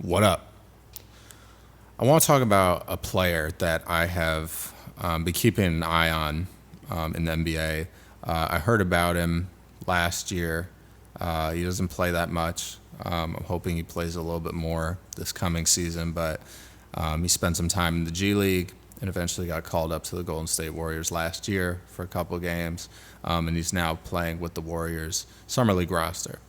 What up? I want to talk about a player that I have been keeping an eye on in the NBA. I heard about him last year. He doesn't play that much. I'm hoping he plays a little bit more this coming season, but he spent some time in the G League and eventually got called up to the Golden State Warriors last year for a couple of games, and he's now playing with the Warriors Summer League roster.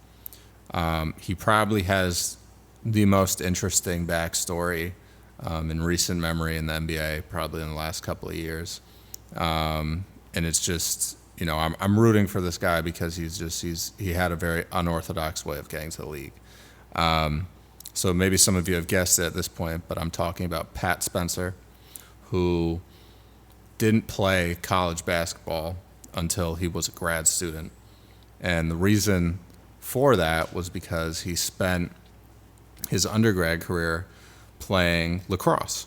He probably has the most interesting backstory in recent memory in the NBA, probably in the last couple of years. And it's just, I'm rooting for this guy because he had a very unorthodox way of getting to the league. So maybe some of you have guessed it at this point, but I'm talking about Pat Spencer, who didn't play college basketball until he was a grad student. And the reason for that was because he spent his undergrad career playing lacrosse.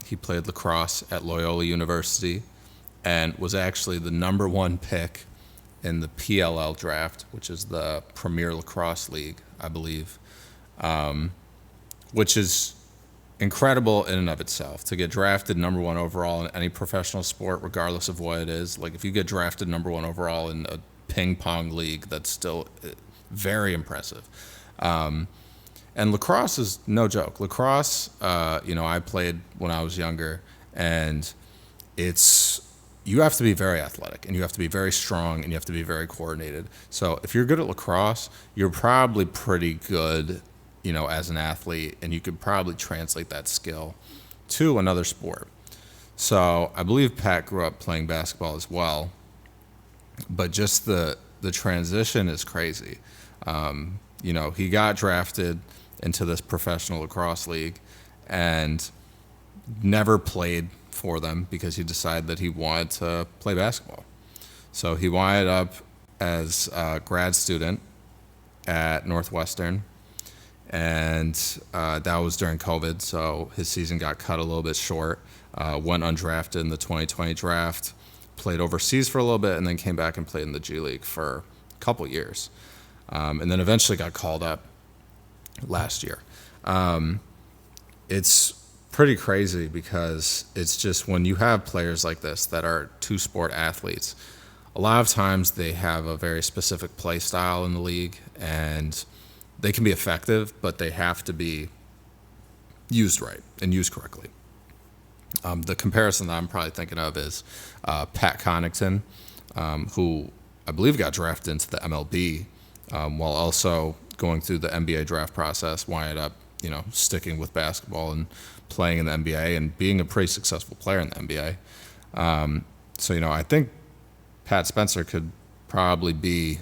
He played lacrosse at Loyola University and was actually the number one pick in the PLL draft, which is the Premier Lacrosse League, I believe, which is incredible in and of itself. To get drafted number one overall in any professional sport, regardless of what it is, like if you get drafted number one overall in a ping pong league, that's still very impressive. And lacrosse is no joke. Lacrosse, I played when I was younger, and you have to be very athletic, and you have to be very strong, and you have to be very coordinated. So if you're good at lacrosse, you're probably pretty good, as an athlete, and you could probably translate that skill to another sport. So I believe Pat grew up playing basketball as well, but just the transition is crazy. He got drafted into this professional lacrosse league and never played for them because he decided that he wanted to play basketball. So he wound up as a grad student at Northwestern, and that was during COVID, so his season got cut a little bit short. Went undrafted in the 2020 draft, played overseas for a little bit, and then came back and played in the G League for a couple years, and then eventually got called up last year. It's pretty crazy because it's just when you have players like this that are two-sport athletes, a lot of times they have a very specific play style in the league, and they can be effective, but they have to be used right and used correctly. The comparison that I'm probably thinking of is Pat Connaughton, who I believe got drafted into the MLB while also going through the NBA draft process, wound up, sticking with basketball and playing in the NBA and being a pretty successful player in the NBA. So, I think Pat Spencer could probably be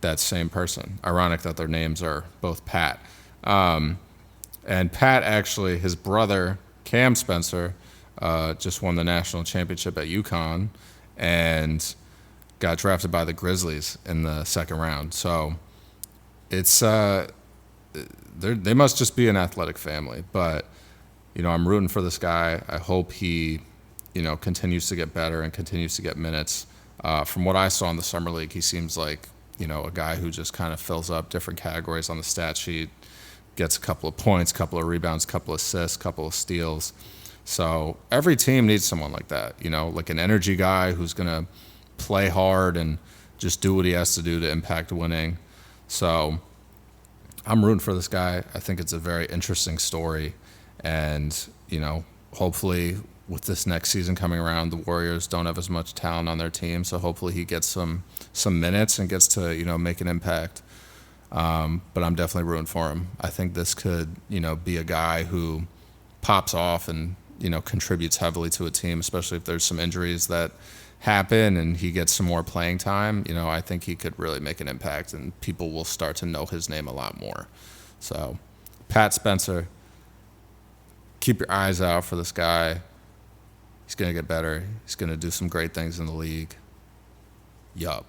that same person. Ironic that their names are both Pat. And Pat, actually, his brother, Cam Spencer, just won the national championship at UConn and got drafted by the Grizzlies in the second round. So it's they must just be an athletic family. But, I'm rooting for this guy. I hope he, continues to get better and continues to get minutes. From what I saw in the Summer League, he seems like, a guy who just kind of fills up different categories on the stat sheet, gets a couple of points, couple of rebounds, couple of assists, couple of steals. So every team needs someone like that, like an energy guy who's going to play hard and just do what he has to do to impact winning. So I'm rooting for this guy. I think it's a very interesting story. And, hopefully with this next season coming around, the Warriors don't have as much talent on their team. So hopefully he gets some minutes and gets to, make an impact. But I'm definitely rooting for him. I think this could, be a guy who pops off and, contributes heavily to a team, especially if there's some injuries that happen and he gets some more playing time. I think he could really make an impact and people will start to know his name a lot more. So Pat Spencer, keep your eyes out for this guy. He's going to get better. He's going to do some great things in the league. Yup.